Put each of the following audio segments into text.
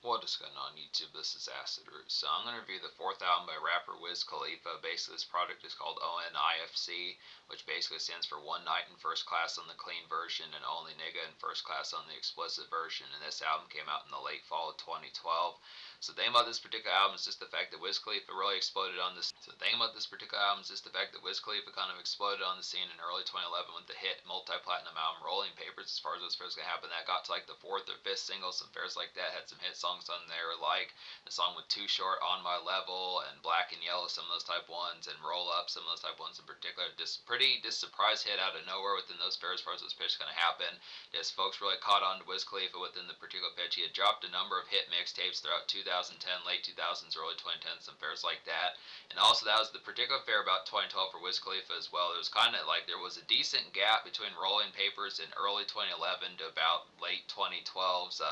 What is going on YouTube? This is Acid Root. So I'm going to review the fourth album by rapper Wiz Khalifa. Basically this product is called O.N.I.F.C, which basically stands for One Night in First Class on the clean version and Only Nigga in First Class on the explicit version. And this album came out in the late fall of 2012. So the thing about this particular album is just the fact that Wiz Khalifa really exploded on this. So the thing about this particular album is just the fact that Wiz Khalifa kind of exploded on the scene in early 2011 with the hit multi-platinum album Rolling Papers. As far as what's first gonna happen, that got to like the fourth or fifth single. Some fairs like that had some hit songs on there, like the song with Too Short, On My Level, and Black and Yellow, some of those type ones, and Roll Up, some of those type ones in particular. Just surprise hit out of nowhere within those fairs. As far as what's pitch gonna happen, just folks really caught on to Wiz Khalifa within the particular pitch. He had dropped a number of hit mixtapes throughout 2010, late 2000s, early 2010s, some fairs like that. And also that was the particular fair about 2012 for Wiz Khalifa as well. It was kind of like there was a decent gap between Rolling Papers in early 2011 to about late 2012's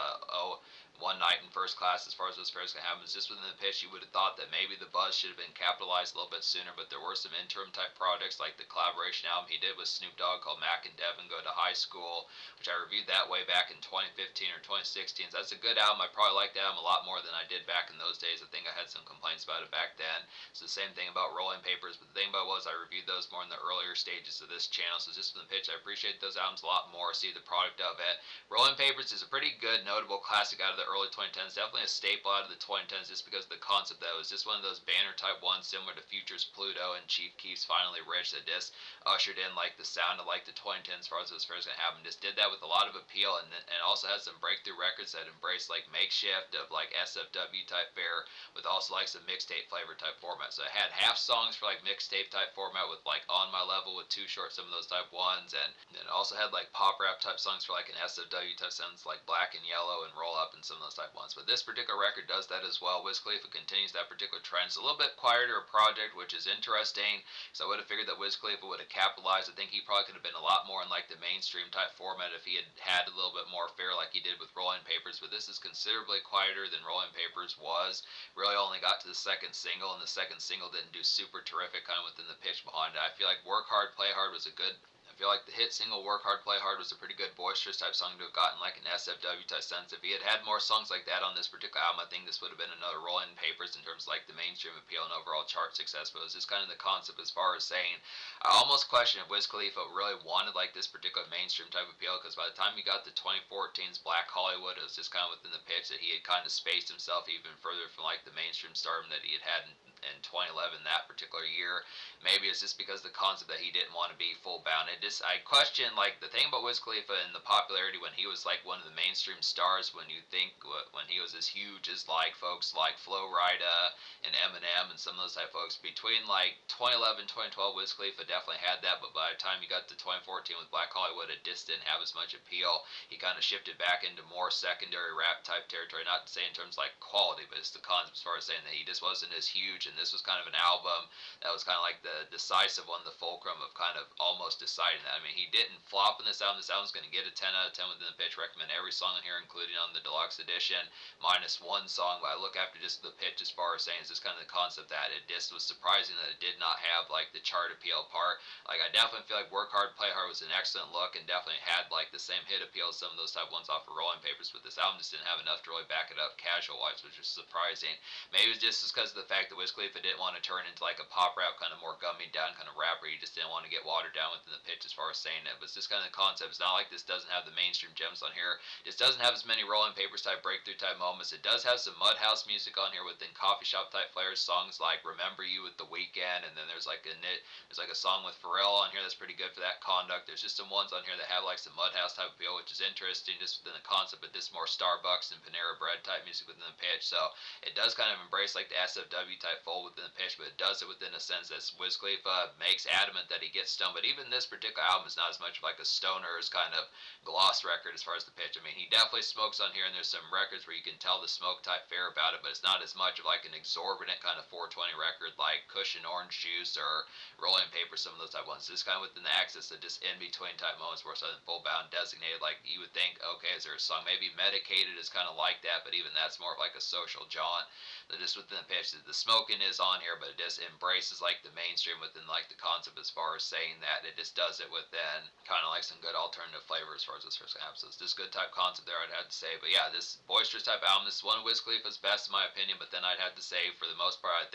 One Night in First Class. As far as those fairs can happen, it's just within the pitch. You would have thought that maybe the buzz should have been capitalized a little bit sooner, but there were some interim type projects like the collaboration album he did with Snoop Dogg called Mac and Devin Go to High School, which I reviewed that way back in 2015 or 2016. So that's a good album. I probably like that album a lot more than I did back in those days. I think I had some complaints about it back then. So the same thing about Rolling Papers, but the thing about it was I reviewed those more in the earlier stages of this channel. So just from the pitch, I appreciate those albums a lot more. See the product of it. Rolling Papers is a pretty good, notable classic out of the early 2010s. Definitely a staple out of the 2010s just because of the concept that it was just one of those banner type ones similar to Future's Pluto and Chief Keef's Finally Rich that just ushered in like the sound of like the 2010s as far as those fairs gonna happen. Just did that with a lot of appeal and also had some breakthrough records that embraced like makeshift of like SFW type fare with also like some mixtape flavor type format. So it had half songs for like mixtape type format with like On My Level with Too Short, some of those type ones, and then it also had like pop rap type songs for like an SFW type sounds like Black and Yellow and Roll Up and some of those type ones. But this particular record does that as well. Wiz Khalifa continues that particular trend. It's a little bit quieter project, which is interesting. So I would have figured that Wiz Khalifa would have capitalized. I think he probably could have been a lot more in like the mainstream type format if he had had a little bit more fare like he did with Rolling Papers. But this is considerably quieter than Rolling Papers was. Really only got to the second single, and the second single didn't do super terrific kind of within the pitch behind it. I feel like Work Hard, Play Hard was a good. I feel like the hit single Work Hard, Play Hard was a pretty good boisterous type song to have gotten like an SFW type sense. If he had had more songs like that on this particular album, I think this would have been another Rolling Papers in terms of like the mainstream appeal and overall chart success. But it was just kind of the concept as far as saying, I almost question if Wiz Khalifa really wanted like this particular mainstream type of appeal, because by the time he got to 2014's Black Hollywood, it was just kind of within the pitch that he had kind of spaced himself even further from like the mainstream stardom that he had in 2011 that particular year. Maybe it's just because the concept that he didn't want to be full bound. I question like the thing about Wiz Khalifa and the popularity when he was like one of the mainstream stars. When you think when he was as huge as like folks like Flo Rida and Eminem and some of those type of folks, between like 2011 2012, Wiz Khalifa definitely had that. But by the time he got to 2014 with Black Hollywood, it just didn't have as much appeal. He kind of shifted back into more secondary rap type territory. Not to say in terms of like quality, but it's the concept as far as saying that he just wasn't as huge. And this was kind of an album that was kind of like the decisive one, the fulcrum of kind of almost deciding that. I mean, he didn't flop in this album. This album's going to get a 10 out of 10 within the pitch. Recommend every song in here, including on the deluxe edition, minus one song. But I look after just the pitch as far as saying, it's just kind of the concept that it just was surprising that it did not have like the chart appeal part. Like, I definitely feel like Work Hard, Play Hard was an excellent look and definitely had like the same hit appeal as some of those type ones off of Rolling Papers. But this album just didn't have enough to really back it up casual wise, which was surprising. Maybe it was just because of the fact that Wiz Khalifa didn't want to turn into like a pop rap kind of more gummy down kind of rapper. He just didn't want to get watered down within the pitch as far as saying it. But it's just kind of the concept. It's not like this doesn't have the mainstream gems on here. This doesn't have as many Rolling Papers type breakthrough type moments. It does have some Mudhouse music on here within coffee shop type flares. Songs like Remember You with The Weeknd, and then there's like a song with Pharrell on here that's pretty good for that conduct. There's just some ones on here that have like some Mudhouse type appeal, which is interesting just within the concept, but this more Starbucks and Panera Bread type music within the pitch. So it does kind of embrace like the SFW type fold within the pitch, but it does it within a sense that Wiz Khalifa makes adamant that he gets stoned. But even this particular album is not as much of like a stoner's kind of gloss record as far as the pitch. I mean, he definitely smokes on here, and there's some records where you can tell the smoke type fare about it, but it's not as much of like an exorbitant kind of 420 record like Cushion Orange Juice or Rolling Paper, some of those type ones. Just kind of within the axis of just in between type moments where something full bound designated, like you would think, okay, is there a song? Maybe Medicated is kind of like that, but even that's more of like a social jaunt. That just within the pitch, the smoking is on here, but it just embraces like the mainstream within like the concept as far as saying that it just does does it within kind of like some good alternative flavor as far as this first half. So it's just good type concept there, I'd have to say. But yeah, this boisterous type album, this is one of Wiz Khalifa's best in my opinion. But then I'd have to say, for the most part, I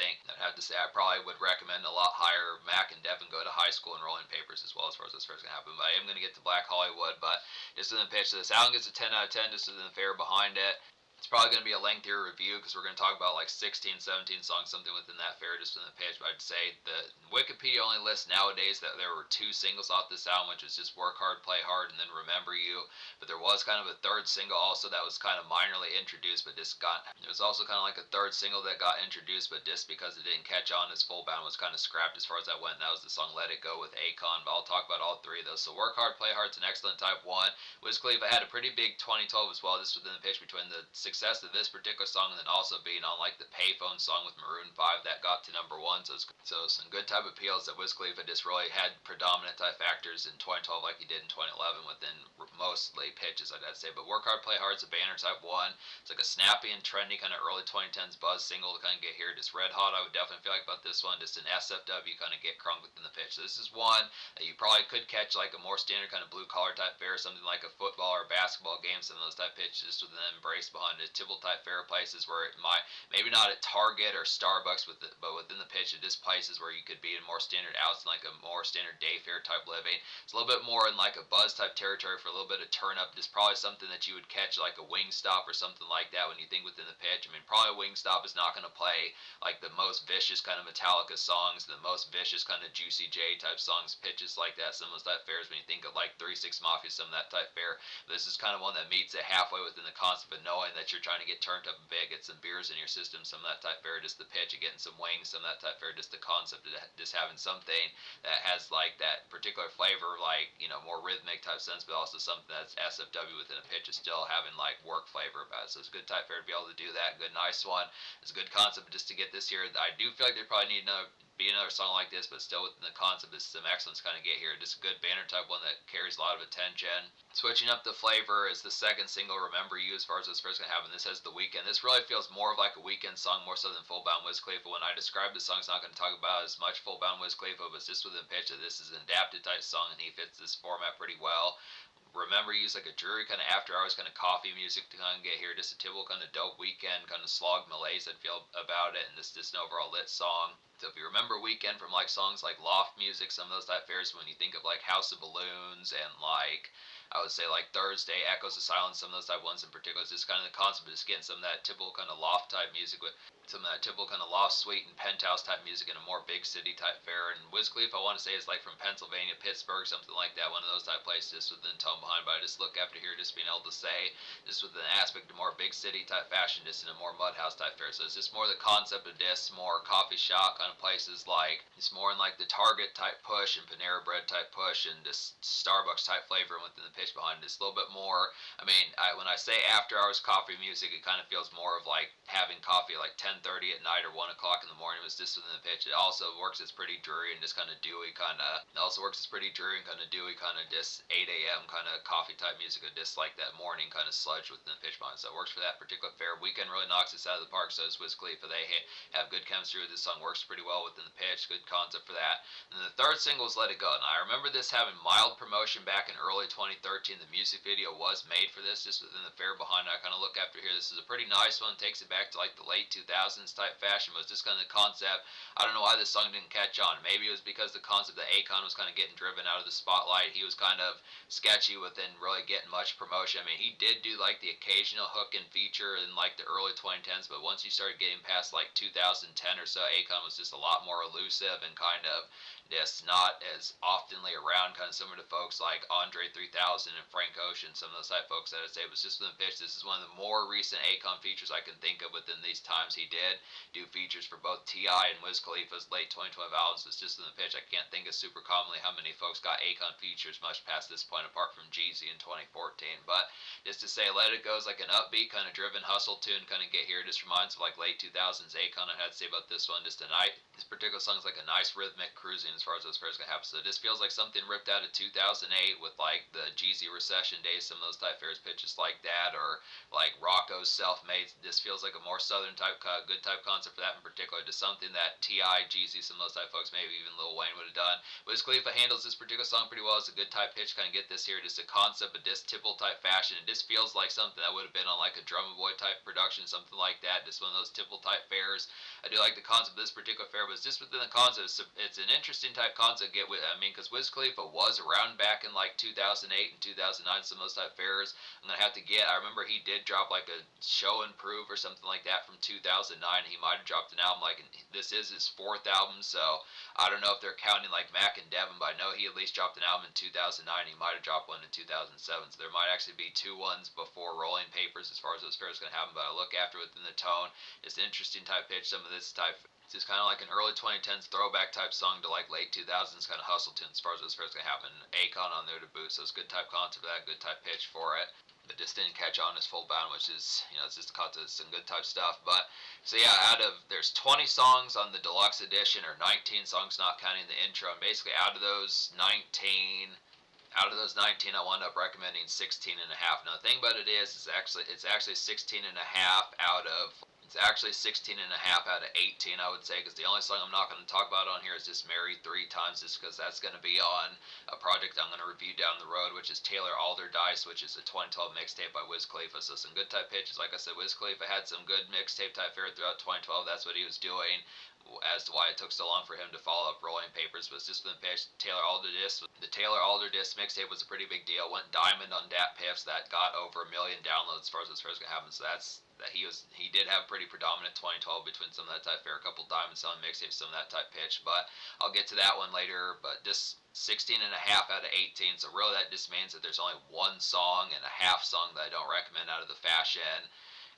probably would recommend a lot higher Mac and Devin Go to High School and Rolling Papers as well as far as this first gonna happen. But I am gonna get to Black Hollywood. But just in the pitch, so this album gets a 10 out of 10 just in the fair behind it. It's probably going to be a lengthier review because we're going to talk about like 16, 17 songs, something within that fair just in the pitch. But I'd say the Wikipedia only lists nowadays that there were 2 singles off this album, which was just Work Hard, Play Hard, and then Remember You. But there was kind of a third single also that was kind of minorly introduced, but there was also kind of like a third single that got introduced, but just because it didn't catch on as full bound was kind of scrapped as far as that went. And that was the song Let It Go with Akon. But I'll talk about all 3 of those. So Work Hard, Play Hard is an excellent type 1. Wiz Khalifa had a pretty big 2012 as well, just within the pitch between the success of this particular song and then also being on like the Payphone song with Maroon 5 that got to number 1. So some good type appeals that Wiz Khalifa just really had predominant type factors in 2012 like he did in 2011 within mostly pitches, I'd say. But Work Hard, Play Hard is a banner type 1. It's like a snappy and trendy kind of early 2010s buzz single to kind of get here. Just red hot, I would definitely feel like about this one. Just an SFW kind of get crunk within the pitch. So this is one that you probably could catch like a more standard kind of blue collar type fair, something like a football or basketball game, some of those type pitches with an embrace behind it. Typical type fair places where it might, maybe not at Target or Starbucks, but within the pitch, it is places where you could be in more standard outs and like a more standard day fair type living. It's a little bit more in like a buzz type territory for a little bit of turn up. Just probably something that you would catch like a Wingstop or something like that when you think within the pitch. I mean, probably Wingstop is not going to play like the most vicious kind of Metallica songs, the most vicious kind of Juicy J type songs, pitches like that, some of those type fairs when you think of like 3-6 Mafia, some of that type fair. This is kind of one that meets it halfway within the concept of knowing that you're trying to get turned up and big, get some beers in your system, some of that type fair, just the pitch, and getting some wings, some of that type fair, just the concept of just having something that has like that particular flavor, like, you know, more rhythmic type sense, but also something that's SFW within a pitch is still having like work flavor about it. So it's a good type fair to be able to do that. Good, nice one. It's a good concept just to get this here. I do feel like they probably need another song like this, but still within the concept is some excellence kind of get here. Just a good banner type one that carries a lot of attention. Switching up the flavor is the second single, Remember You, as far as this first gonna happen. This has The Weeknd. This really feels more of like a Weeknd song, more so than full bound Wiz Khalifa. When I describe the song, it's not gonna talk about as much full bound Wiz Khalifa, but it's just within pitch that this is an adapted type song and he fits this format pretty well. Remember You is like a dreary kind of after hours kind of coffee music to kind of get here. Just a typical kind of dope Weeknd kind of slog malaise I'd feel about it, and this just an overall lit song. So if you remember Weeknd from like songs like Loft Music, some of those type fairs, when you think of like House of Balloons and like I would say like Thursday, Echoes of Silence, some of those type ones in particular, it's just kind of the concept of just getting some of that typical kind of loft type music with some of that typical kind of loft suite and penthouse type music in a more big city type fair. And Wiz Khalifa, I want to say, is like from Pennsylvania, Pittsburgh, something like that, one of those type places, just with the tone behind. But I just look after here, just being able to say, just with an aspect of more big city type fashion, just in a more mud house type fair. So it's just more the concept of this, more coffee shop kind of places, like it's more in like the Target type push and Panera Bread type push and just Starbucks type flavor within the pitch behind it. It's a little bit more, I mean, when I say after hours coffee music, it kind of feels more of like having coffee like 10:30 at night or 1 o'clock in the morning. It was just within the pitch. It also works as pretty dreary and just kind of dewy kind of, it also works as pretty dreary and kind of dewy kind of just 8 a.m. kind of coffee type music, or just like that morning kind of sludge within the pitch behind. So it works for that particular fair. Weeknd really knocks this out of the park. So does Wiz Khalifa. They have good chemistry with this song, works pretty well within the pitch, good concept for that. And then the third single is Let It Go. Now I remember this having mild promotion back in early 2013. The music video was made for this, just within the fair behind it. I kind of look after here. This is a pretty nice one. Takes it back to like the late 2000s type fashion, but it's just kind of the concept. I don't know why this song didn't catch on. Maybe it was because the concept that Akon was kind of getting driven out of the spotlight. He was kind of sketchy within really getting much promotion. I mean, he did do like the occasional hook and feature in like the early 2010s, but once you started getting past like 2010 or so, Akon was just a lot more elusive and kind of just not as oftenly around, kind of similar to folks like Andre 3000 and Frank Ocean, some of those type folks that I'd say was just within the pitch. This is one of the more recent Akon features I can think of within these times. He did do features for both T.I. and Wiz Khalifa's late 2012 albums. It's just in the pitch. I can't think of super commonly how many folks got Akon features much past this point, apart from Jeezy in 2014. But just to say, Let It Go is like an upbeat, kind of driven hustle tune, kind of get here. It just reminds of like late 2000s Akon. I had to say about this one, just tonight. This particular song is like a nice rhythmic cruising as far as those fairs gonna happen. So this feels like something ripped out of 2008 with like the Jeezy recession days, some of those type fairs pitches like that, or like Rock Coast, self-made. This feels like a more southern type, good type concept for that in particular. Just something that T.I., Jeezy, some of those type folks, maybe even Lil Wayne would have done. Wiz Khalifa handles this particular song pretty well. It's a good type pitch. Kind of get this here, just a concept, but this tipple type fashion. It just feels like something that would have been on like a Drum and Boy type production, something like that. Just one of those tipple type fairs. I do like the concept of this particular fair, but it's just within the concept. It's an interesting type concept. Because Wiz Khalifa was around back in like 2008 and 2009, some of those type fairs. I'm gonna have to get. I remember he did drop like a Show and Prove or something like that from 2009. He might have dropped an album like this is his 4th album, so I don't know if they're counting like Mac and Devin, but I know he at least dropped an album in 2009. He might have dropped one in 2007, so there might actually be 2 ones before Rolling Papers as far as those fairs gonna happen. But I look after within the tone. It's an interesting type pitch. Some of this type. It's just kind of like an early 2010s throwback type song to like late 2000s kind of hustle tune as far as those fairs gonna happen. Akon on there to boot, so it's good type concept for that, good type pitch for it. But just didn't catch on as full bound, which is, it's just caught to some good type stuff. But so yeah, there's 20 songs on the deluxe edition, or 19 songs not counting the intro, and basically out of those 19, I wound up recommending 16 and a half. Now the thing about it is, it's actually 16 and a half out of. It's actually 16 and a half out of 18, I would say, because the only song I'm not going to talk about on here is just Married 3 Times, just because that's going to be on a project I'm going to review down the road, which is Taylor Alderdice, which is a 2012 mixtape by Wiz Khalifa. So some good type pitches. Like I said, Wiz Khalifa had some good mixtape type fare throughout 2012. That's what he was doing. As to why it took so long for him to follow up Rolling Papers, but it's just been pitched. Taylor Alderdice. The Taylor Alderdice mixtape was a pretty big deal. Went diamond on Dat Piffs. That got over 1 million downloads as far as this first gonna happen. So he did have pretty predominant 2012 between some of that type fare, a couple diamond selling mixtapes, some of that type pitch. But I'll get to that one later. But just 16 and a half out of 18. So really that just means that there's only 1 song and a half song that I don't recommend out of the fashion.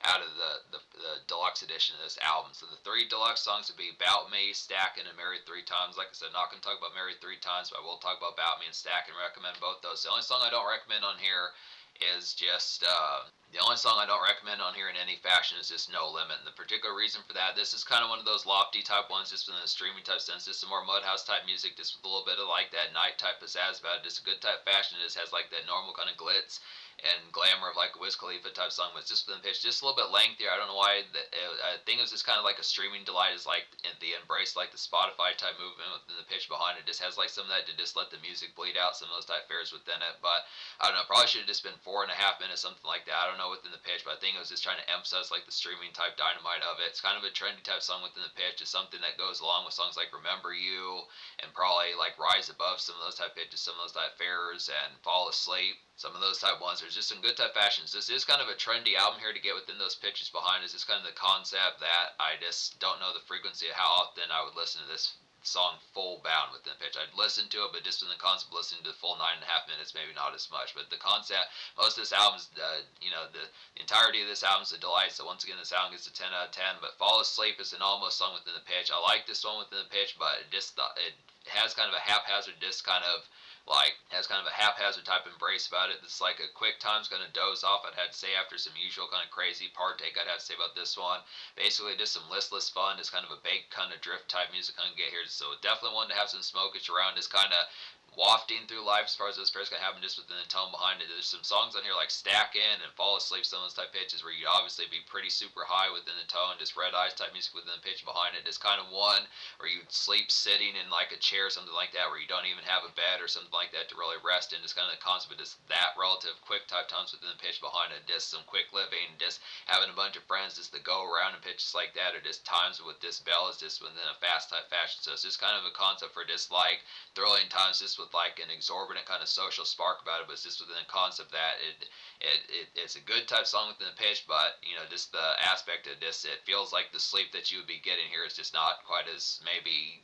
Out of the deluxe edition of this album. So the 3 deluxe songs would be About Me, Stackin', and Married 3 Times. Like I said, not going to talk about Married 3 Times, but I will talk about Me and Stackin', and recommend both those. The only song I don't recommend on here is just, the only song I don't recommend on here in any fashion is just No Limit. And the particular reason for that, this is kind of one of those lofty type ones, just within the streaming type sense, just some more Mudhouse type music, just with a little bit of like that night type pizzazz about it, just a good type fashion. It just has like that normal kind of glitz and glamour of like a Wiz Khalifa type song, but it's just within the pitch, just a little bit lengthier. I don't know why. I think it was just kind of like a streaming delight, is like the embrace, like the Spotify type movement within the pitch behind it. Just has like some of that to just let the music bleed out, some of those type fares within it. But I don't know, probably should have just been 4.5 minutes, something like that. I don't know within the pitch, but I think it was just trying to emphasize like the streaming type dynamite of it. It's kind of a trendy type song within the pitch. It's something that goes along with songs like Remember You and probably like Rise Above, some of those type pitches, some of those type fares, and Fall Asleep. Some of those type ones. There's just some good type fashions. This is kind of a trendy album here to get within those pitches behind. It's just kind of the concept that I just don't know the frequency of how often I would listen to this song full bound within the pitch. I'd listen to it, but just in the concept of listening to the full 9.5 minutes, maybe not as much. But the concept, most of this album's, the entirety of this album's a delight. So once again, this album gets a 10 out of 10. But Fall Asleep is an almost song within the pitch. I like this one within the pitch, but it has kind of a haphazard, just kind of has kind of a haphazard type embrace about it. It's like a quick time's gonna doze off, I'd have to say, after some usual kind of crazy partake. I'd have to say about this one. Basically just some listless fun, just kind of a baked kind of drift type music kind of get here. So definitely one to have some smokish around, just kind of wafting through life as far as those pairs can happen, just within the tone behind it. There's some songs on here like Stack In and Fall Asleep, some of those type pitches where you'd obviously be pretty super high within the tone, just Red Eyes type music within the pitch behind it. It's kind of one where you'd sleep sitting in like a chair or something like that, where you don't even have a bed or something like that to really rest in. Just kind of the concept of just that relative quick type tones within the pitch behind it. Just some quick living, just having a bunch of friends just to go around and pitches like that, or just times with this bell is just within a fast type fashion. So it's just kind of a concept for just like thrilling times, just with like an exorbitant kind of social spark about it, but it's just within the concept that it's a good type song within the pitch, but just the aspect of this, it feels like the sleep that you would be getting here is just not quite as maybe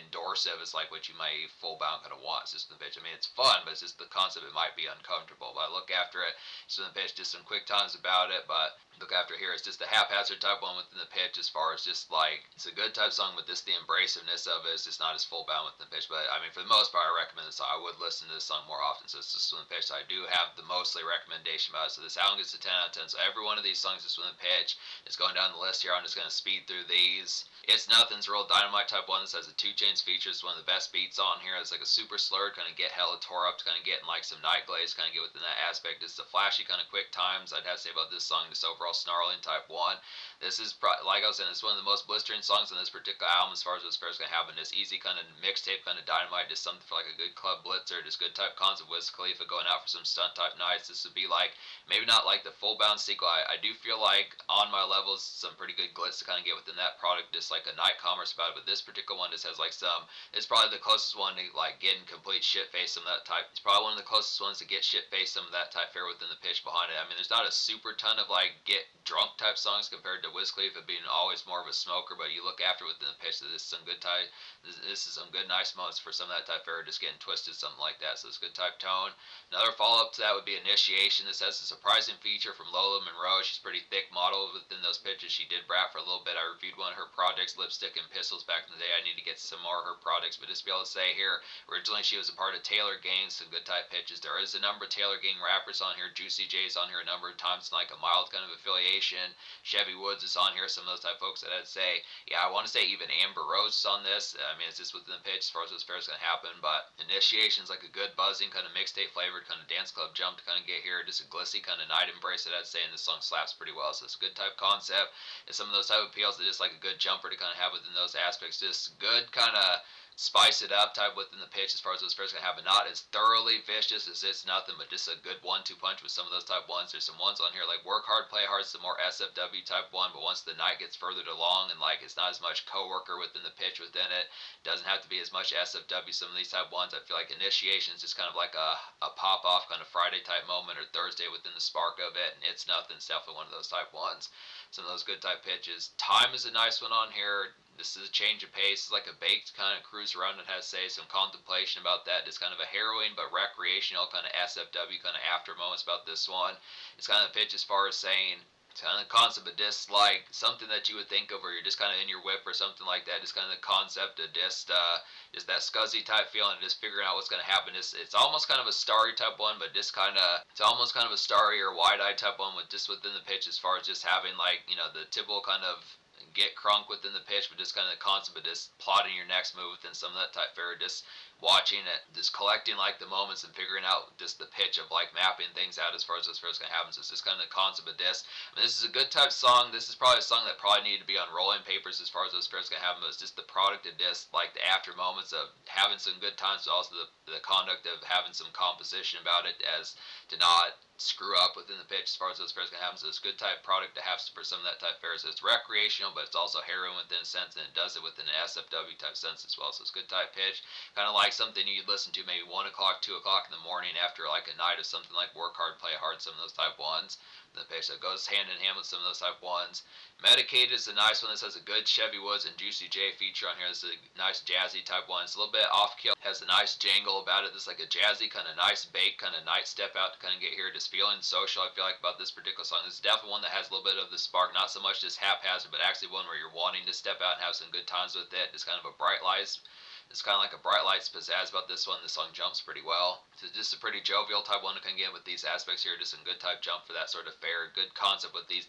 endorsive as like what you may full bound kind of want. It's just the pitch. I mean, it's fun, but it's just the concept, it might be uncomfortable. But I look after it, just in the pitch, just some quick times about it, but look after here, it's just a haphazard type one within the pitch, as far as just like, it's a good type song, but just the embraciveness of it is just not as full bound within the pitch. But I mean, for the most part, I recommend this song. I would listen to this song more often, so it's just within the pitch. So I do have the mostly recommendation about it. So this album gets a 10 out of 10. So every one of these songs is within the pitch. It's going down the list here. I'm just going to speed through these. It's Nothing's real dynamite type one. This has a 2 Chainz feature. It's one of the best beats on here. It's like a super slurred, kind of get hella tore up, to kind of get in like some night glaze, kind of get within that aspect. It's the flashy kind of quick times, I'd have to say about this song. Just overall overall snarling type one. This is, like I was saying, it's one of the most blistering songs on this particular album as far as this fair's going to happen. This easy kind of mixtape, kind of dynamite, just something for like a good club blitzer, just good type concept. Wiz Khalifa going out for some stunt type nights. This would be like, maybe not like the full bound sequel. I do feel like On My Levels, some pretty good glitz to kind of get within that product, just like a night commerce about it. But this particular one just has like some, it's probably the closest one to like getting complete shit face, some of that type. It's probably one of the closest ones to get shit face, some of that type fare within the pitch behind it. I mean, there's not a super ton of like get drunk type songs compared to Wiz Khalifa being always more of a smoker, but you look after within the pitch, this is some good type. This is some good nice moments for some of that type fare, just getting twisted, something like that. So it's good type tone. Another follow up to that would be Initiation. This has a surprising feature from Lola Monroe. She's a pretty thick model within those pitches. She did rap for a little bit. I reviewed one of her projects, Lipstick and Pistols, back in the day. I need to get some more of her projects, but just be able to say here, originally she was a part of Taylor Gang, some good type pitches. There is a number of Taylor Gang rappers on here. Juicy J's on here a number of times, like a mild kind of affiliation. Chevy Woods is on here, some of those type folks that I'd say. Yeah, I want to say even Amber Rose is on this. I mean, it's just within the pitch as far as this fair is going to happen, but Initiation's like a good buzzing kind of mixtape flavored kind of dance club jump to kind of get here. Just a glissy kind of night embrace that I'd say, and this song slaps pretty well. So it's a good type concept. It's some of those type of appeals that just like a good jumper to kind of have within those aspects. Just good kind of spice it up type within the pitch as far as those pairs gonna have, but not as thoroughly vicious as It's Nothing, but just a good 1-2 punch with some of those type ones. There's some ones on here like Work Hard, Play Hard, some more SFW type one, but once the night gets further along and like it's not as much co-worker within the pitch within it, doesn't have to be as much SFW. Some of these type ones, I feel like Initiation is just kind of like a pop off kind of Friday type moment or Thursday within the spark of it, and It's Nothing's definitely one of those type ones. Some of those good type pitches. Time is a nice one on here. This is a change of pace. It's like a baked kind of cruise around. It has, say, some contemplation about that. It's kind of a harrowing but recreational kind of SFW kind of after moments about this one. It's kind of the pitch as far as saying, it's kind of the concept of just like something that you would think of where you're just kind of in your whip or something like that. Just kind of the concept of just that scuzzy type feeling, just figuring out what's going to happen. It's almost kind of a starry type one, but just kind of, it's almost kind of a starry or wide-eyed type one with just within the pitch as far as just having like, you know, the typical kind of get crunk within the pitch, but just kind of the concept of just plotting your next move within some of that type fare, just watching it, just collecting like the moments and figuring out just the pitch of like mapping things out as far as this fair is going to happen. So it's just kind of the concept of this. I mean, this is a good type song. This is probably a song that probably needed to be on rolling papers as far as those fairs going to happen, but it's just the product of this, like the after moments of having some good times, but also the conduct of having some composition about it as to not screw up within the pitch as far as those fairs can happen. So it's a good type product to have for some of that type fairs. So it's recreational, but it's also heroin within a sense, and it does it within an SFW type sense as well. So it's a good type pitch, kind of like something you'd listen to maybe 1 o'clock, 2 o'clock in the morning after like a night of something like Work Hard, Play Hard, some of those type ones. The pitch that goes hand in hand with some of those type ones. Medicated is a nice one. This has a good Chevy Woods and Juicy J feature on here. This is a nice jazzy type one. It's a little bit off kill. Has a nice jangle about it. This is like a jazzy kind of nice bake kind of night step out to kind of get here. Just feeling social, I feel like, about this particular song. This is definitely one that has a little bit of the spark. Not so much just haphazard, but actually one where you're wanting to step out and have some good times with it. It's kind of a bright lights. It's kind of like a bright lights pizzazz about this one. This song jumps pretty well. It's just a pretty jovial type one to kind of get with these aspects here. Just a good type jump for that sort of fair. Good concept with these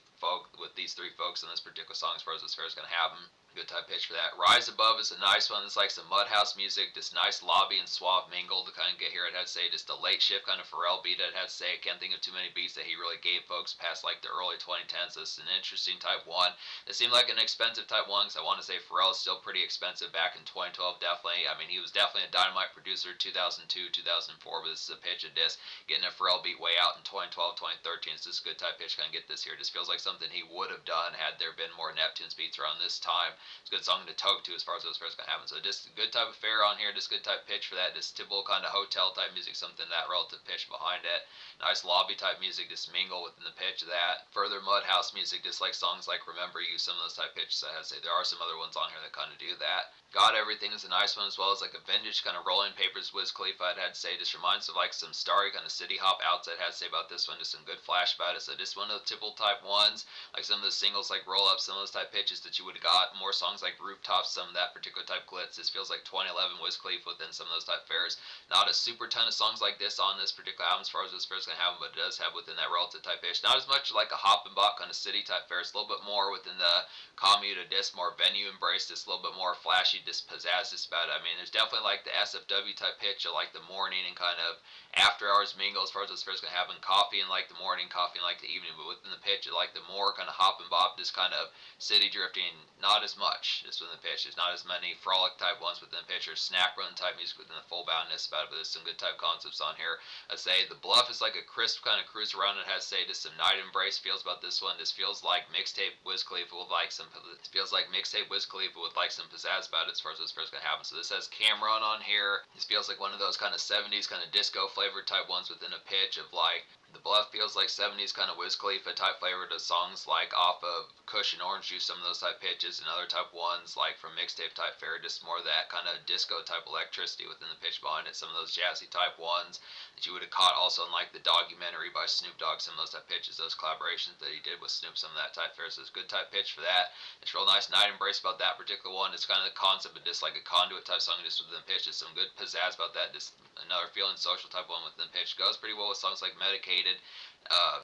three folks in this particular song as far as this fair is going to happen. Good type pitch for that. Rise Above is a nice one. It's like some Mudhouse music, this nice lobby and suave mingle to kind of get here. It had to say just a late shift kind of Pharrell beat. It had to say I can't think of too many beats that he really gave folks past like the early 2010s. So it's an interesting type one. It seemed like an expensive type one because I want to say Pharrell is still pretty expensive back in 2012 definitely. I mean he was definitely a dynamite producer 2002, 2004, but this is a pitch of this. Getting a Pharrell beat way out in 2012, 2013. It's just a good type pitch. Kind of get this here. It just feels like something he would have done had there been more Neptune's beats around this time. It's a good song to talk to as far as those fairs gonna happen. So just a good type of fair on here, just good type pitch for that. Just typical kind of hotel type music, something that relative pitch behind it. Nice lobby type music, just mingle within the pitch of that. Further Mudhouse music, just like songs like Remember You, some of those type pitches I had to say. There are some other ones on here that kind of do that. Got Everything is a nice one as well as like a vintage kind of rolling papers Wiz Khalifa. I'd had to say just reminds of like some starry kind of city hop outs I'd had to say about this one. Just some good flash about it. So just one of the typical type ones, like some of the singles like Roll Up, some of those type pitches that you would have got. More songs like Rooftops, some of that particular type glitz. This feels like 2011 Wiz Khalifa within some of those type fairs. Not a super ton of songs like this on this particular album as far as this fair's gonna have, but it does have within that relative type pitch. Not as much like a hop and bop kind of city type fair. It's a little bit more within the commute of this, more venue embrace. This a little bit more flashy just pizzazz just about it. I mean, there's definitely like the SFW type pitch of like the morning and kind of after hours mingle as far as what's first going to happen. Coffee in like the morning, coffee in like the evening, but within the pitch, like the more kind of hop and bop, just kind of city drifting, not as much just within the pitch. There's not as many frolic type ones within the pitch or snack run type music within the full boundness about it, but there's some good type concepts on here. I'd say the bluff is like a crisp kind of cruise around. It has, say, just some night embrace feels about this one. This feels like mixtape Wiz Khalifa with like some, it feels like mixtape Wiz Khalifa with like some pizzazz about it as far as what's first going to happen. So this has Cameron on here. This feels like one of those kind of 70s kind of disco flavored type ones within a pitch of like, the bluff feels like 70s kind of Wiz Khalifa type flavor to songs like off of Kush and Orange Juice, some of those type pitches, and other type ones like from mixtape type fare, just more that kind of disco type electricity within the pitch behind it. Some of those jazzy type ones that you would have caught also in like the documentary by Snoop Dogg, some of those type pitches, those collaborations that he did with Snoop, some of that type fare. So it's a good type pitch for that. It's real nice night embrace about that particular one. It's kind of the concept of just like a conduit type song just within the pitch. There's some good pizzazz about that. Just another feeling social type one within the pitch. Goes pretty well with songs like Medicated.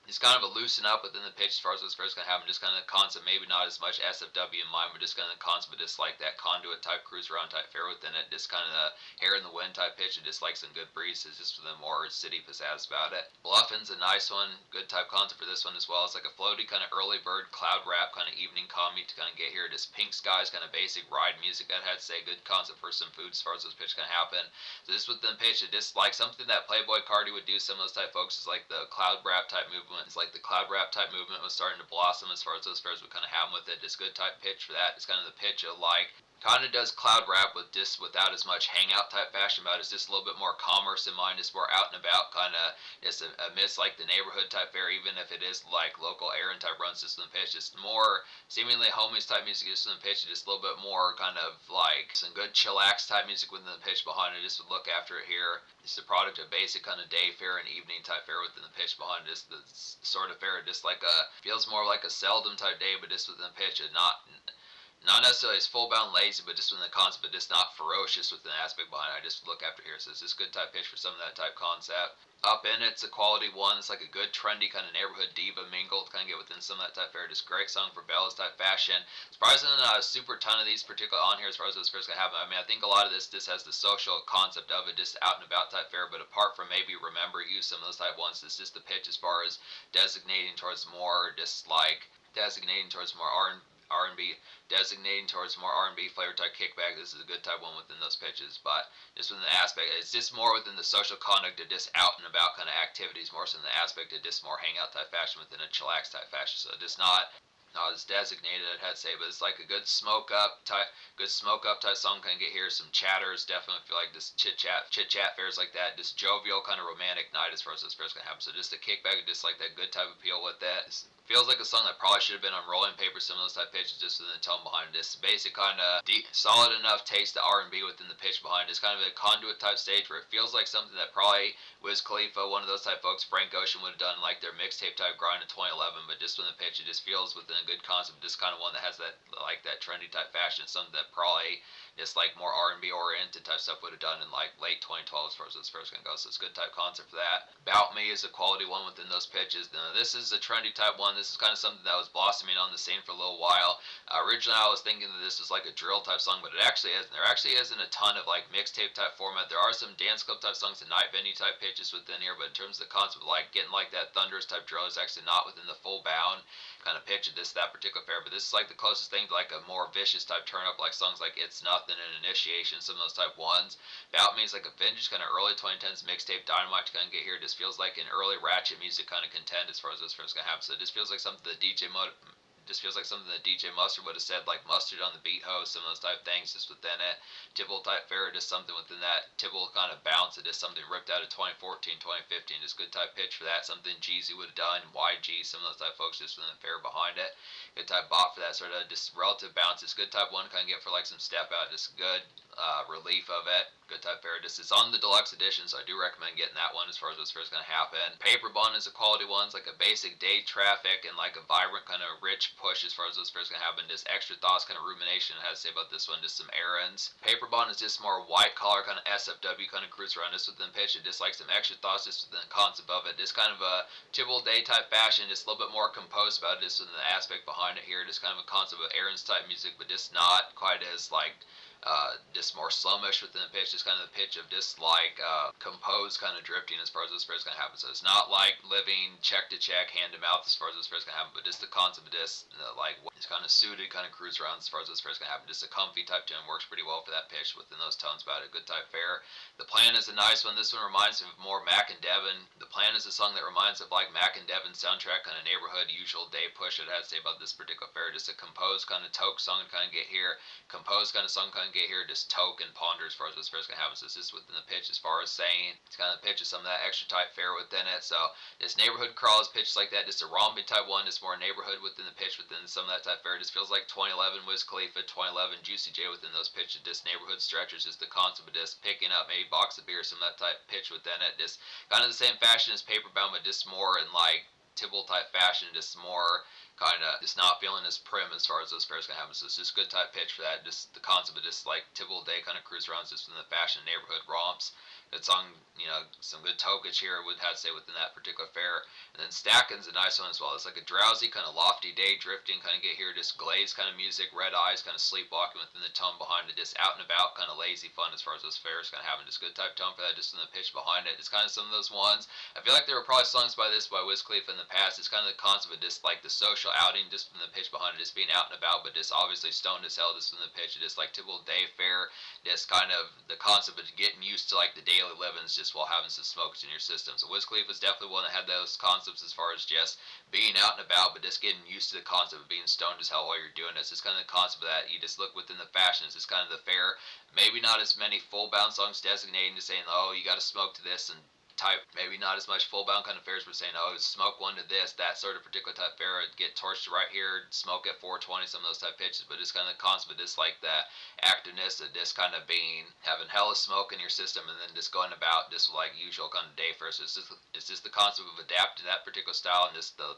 It's kind of a loosen up within the pitch as far as what's first going to happen. Just kind of the concept, maybe not as much SFW in mind, but just kind of the concept of just like that conduit type cruise around type fare within it. Just kind of the hair in the wind type pitch and just like some good breezes just with the more city pizzazz about it. Bluffin's a nice one. Good type concept for this one as well. It's like a floaty kind of early bird cloud rap kind of evening comedy to kind of get here. Just Pink Skies kind of basic ride music. That had to say good concept for some food as far as this pitch can happen. So this within the pitch, it just like something that Playboy Cardi would do. Some of those type folks is like the cloud rap type movement. It's like the cloud rap type movement was starting to blossom as far as those fairs would kind of happen with it. It's good type pitch for that. It's kind of the pitch of like kind of does cloud rap with just without as much hangout type fashion about it. It's just a little bit more commerce in mind, just more out and about kind of just amidst like the neighborhood type fair, even if it is like local Aaron type runs just in the pitch. Just more seemingly homies type music just in the pitch, just a little bit more kind of like some good chillax type music within the pitch behind it. Just would look after it here. It's the product of basic kind of day fair and evening type fair within the pitch behind it. Just the sort of fair, just like a feels more like a seldom type day, but just within the pitch and not necessarily as full bound lazy, but just within the concept, but just not ferocious within the aspect behind it. I just look after here, so it's just good type pitch for some of that type concept. Up in it's a quality one. It's like a good trendy kind of neighborhood diva mingle to kind of get within some of that type fair. Just great song for Bella's type fashion. Surprisingly, not a super ton of these particular on here as far as those fairs gonna happen. I mean, I think a lot of this just has the social concept of it, just out and about type fair. But apart from maybe Remember You, some of those type ones, it's just the pitch as far as designating towards more, just like designating towards more R&B, designating towards more R&B flavor type kickback. This is a good type one within those pitches, but just within the aspect, it's just more within the social conduct of just out and about kind of activities, more so in the aspect of just more hangout type fashion within a chillax type fashion. So just not as designated, I'd have to say, but it's like a good smoke up type song. Kind of get here some chatters. Definitely feel like this chit chat fairs like that. Just jovial kind of romantic night as far as this fair's gonna happen. So just a kickback, just like that good type of appeal with that. Feels like a song that probably should have been on Rolling Paper, some of those type pitches, just within the tone behind this. Basic kind of solid enough taste of R&B within the pitch behind it. It's kind of a conduit type stage where it feels like something that probably Wiz Khalifa, one of those type folks, Frank Ocean would have done like their mixtape type grind in 2011, but just within the pitch, it just feels within a good concept, just kind of one that has that like that trendy type fashion, something that probably just like more R&B oriented type stuff would have done in like late 2012 as far as this first gonna go. So it's a good type concept for that. About Me is a quality one within those pitches. Now, this is a trendy type one. This is kind of something that was blossoming on the scene for a little while. Originally I was thinking that this was like a drill type song, but it actually isn't. There actually isn't a ton of like mixtape type format. There are some dance club type songs and night venue type pitches within here, but in terms of the concept of like getting like that thunderous type drill is actually not within the full bound kind of pitch of that particular fair. But this is like the closest thing to like a more vicious type turn up, like songs like It's Nothing and Initiation, some of those type ones. About Me is like a vintage kind of early 2010s mixtape dynamite to kind of get here. It just feels like an early ratchet music kind of contend as far as this first gonna happen. So it just feels like something that DJ Mustard would have said, like Mustard on the Beat Ho, some of those type things just within it. Typical type fair, just something within that typical kind of bounce. It is something ripped out of 2014, 2015. Just good type pitch for that. Something Jeezy would have done, YG, some of those type folks just within the fair behind it. Good type bop for that sort of just relative bounce. It's good type one kind of get for like some step out. Just good relief of it. Good type fair. It's on the deluxe edition, so I do recommend getting that one as far as what's first going to happen. Paper Bun is a quality one. It's like a basic day traffic and like a vibrant kind of rich push as far as what's first going to happen. Just extra thoughts, kind of rumination. I have to say about this one. Just some errands. Paper Bun is just more white collar kind of SFW kind of cruise around. Just within pitch. It just like some extra thoughts just within the concept of it. Just kind of a typical day type fashion. Just a little bit more composed about it. Just within the aspect behind it here. Just kind of a concept of errands type music, but just not quite as like just more slowish within the pitch, just kind of the pitch of just like composed kind of drifting as far as those pairs can happen. So it's not like living check to check, hand to mouth as far as those pairs can happen, but just the concept of this, like it's kind of suited, kind of cruise around as far as those pairs can happen. Just a comfy type tune works pretty well for that pitch within those tones about it. Good type fare. The Plan is a nice one. This one reminds me of more Mac and Devin. The Plan is a song that reminds of like Mac and Devin soundtrack, kind of neighborhood, usual day push. It has to say about this particular fare. Just a composed kind of toke song to kind of get here. Composed kind of song kind of get here. Just toke and ponder as far as this fare can happen. So it's just within the pitch as far as saying. It's kind of the pitch of some of that extra type fare within it. So just neighborhood crawls, pitches like that. Just a romping type one. Just more neighborhood within the pitch within some of that type fare. Just feels like 2011 Wiz Khalifa, 2011 Juicy J within those pitches. Just neighborhood stretchers. Just the concept of just picking up maybe box of beer, some of that type pitch within it. Just kind of the same fashion as Paperbound, but just more in like Tibble type fashion, just more kind of just not feeling as prim as far as those pairs can happen. So it's just good type pitch for that. Just the concept of just like Tibble Day kind of cruise around just in the fashion neighborhood romps. Good song, some good tokage here would have to say within that particular fare. And then Stackin's a nice one as well. It's like a drowsy, kind of lofty day drifting, kind of get here, just glazed kind of music, red eyes, kind of sleepwalking within the tone behind it, just out and about, kind of lazy fun as far as those fares kind of having just good type tone for that, just in the pitch behind it. It's kind of some of those ones. I feel like there were probably songs by Wiz Khalifa in the past. It's kind of the concept of just like the social outing, just from the pitch behind it, just being out and about, but just obviously stoned as hell, just from the pitch, just like typical day fare, just kind of the concept of getting used to like the daily livings just while having some smokes in your system. So Wiz Khalifa is definitely one that had those concepts as far as just being out and about, but just getting used to the concept of being stoned as hell while you're doing it. It's just kind of the concept of that. You just look within the fashions. It's kind of the fare. Maybe not as many full bound songs designating to saying, oh, you got to smoke to this and type, maybe not as much full bound kind of fares, but saying, oh, smoke one to this, that sort of particular type fare, get torched right here, smoke at 420, some of those type pitches, but just kind of the concept of just like that activeness of just kind of being, having hella smoke in your system and then just going about just like usual kind of day fares. So it's just the concept of adapting that particular style and just the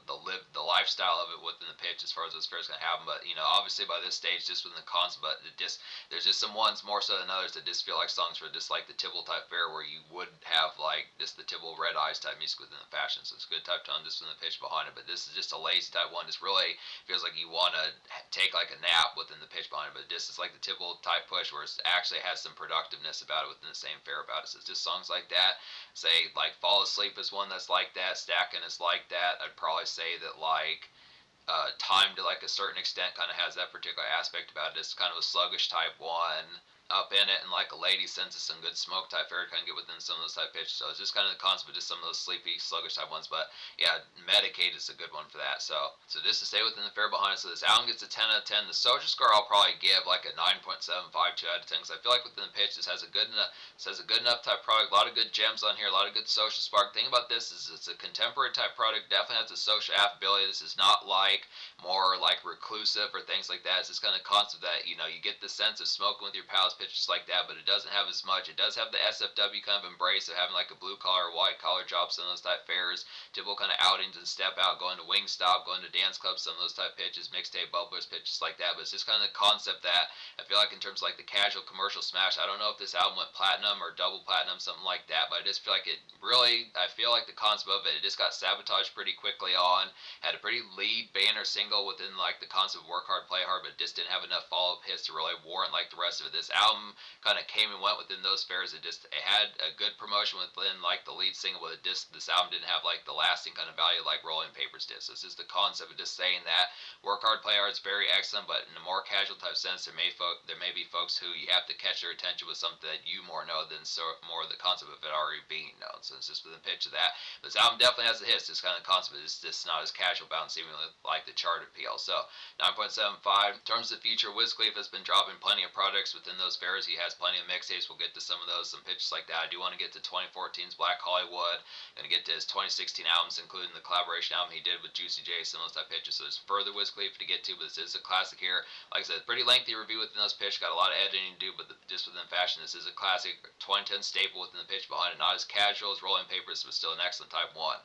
lifestyle of it within the pitch as far as those fares can happen. But obviously by this stage, just within the concept, but there's just some ones more so than others that just feel like songs for just like the Tibble type fare where you would have like just the Tibble red eyes type music within the fashion. So it's good type tone just from the pitch behind it. But this is just a lazy type one. Just really feels like you want to take like a nap within the pitch behind it. But this is like the Tibble type push where it actually has some productiveness about it within the same fare about it. So it's just songs like that. Say like Fall Asleep is one that's like that. Stacking is like that. I'd probably say that like time to like a certain extent kind of has that particular aspect about it. It's kind of a sluggish type one up in it, and like a lady sense of some good smoke type fare kind of get within some of those type pitches. So it's just kind of the concept of just some of those sleepy, sluggish type ones. But yeah, Medicaid is a good one for that. So this to stay within the fare behind it. So this album gets a 10 out of 10. The social score I'll probably give like a 9.75, 2 out of 10, because I feel like within the pitch this has a good enough type product. A lot of good gems on here, a lot of good social spark. The thing about this is it's a contemporary type product. Definitely has a social affability. This is not like more like reclusive or things like that. It's this kind of concept that you get the sense of smoking with your pals, pitches like that, but it doesn't have as much. It does have the SFW kind of embrace of having like a blue collar, white collar job, some of those type fares, typical kind of outings and step out, going to Wingstop, going to dance clubs, some of those type pitches, mixtape bubblers, pitches like that. But it's just kind of the concept that I feel like in terms of like the casual commercial smash, I don't know if this album went platinum or double platinum, something like that, but I just feel like I feel like the concept of it just got sabotaged pretty quickly on. Had a pretty lead banner single within like the concept of work hard, play hard, but just didn't have enough follow-up hits to really warrant like the rest of it. This album kind of came and went within those fares. It had a good promotion within like the lead single, but this album didn't have like the lasting kind of value like Rolling Papers did. So it's just the concept of just saying that work hard, play hard is very excellent, but in a more casual type sense, there may be folks who you have to catch their attention with something that you more know than more the concept of it already being known. So it's just within the pitch of that. This album definitely has the hits. This kind of concept is just not as casual bound, seemingly like the chart appeal. So 9.75. In terms of the future, Wiz Khalifa has been dropping plenty of products within those fares. He has plenty of mixtapes. We'll get to some of those, some pitches like that. I do want to get to 2014's Black Hollywood. Going to get to his 2016 albums, including the collaboration album he did with Juicy J, some of those type pitches. So there's further Wiz Khalifa to get to, but this is a classic here. Like I said, pretty lengthy review within those pitches. Got a lot of editing to do, but just within fashion, this is a classic 2010 staple within the pitch behind it. Not as casual as Rolling Papers, but still an excellent type one.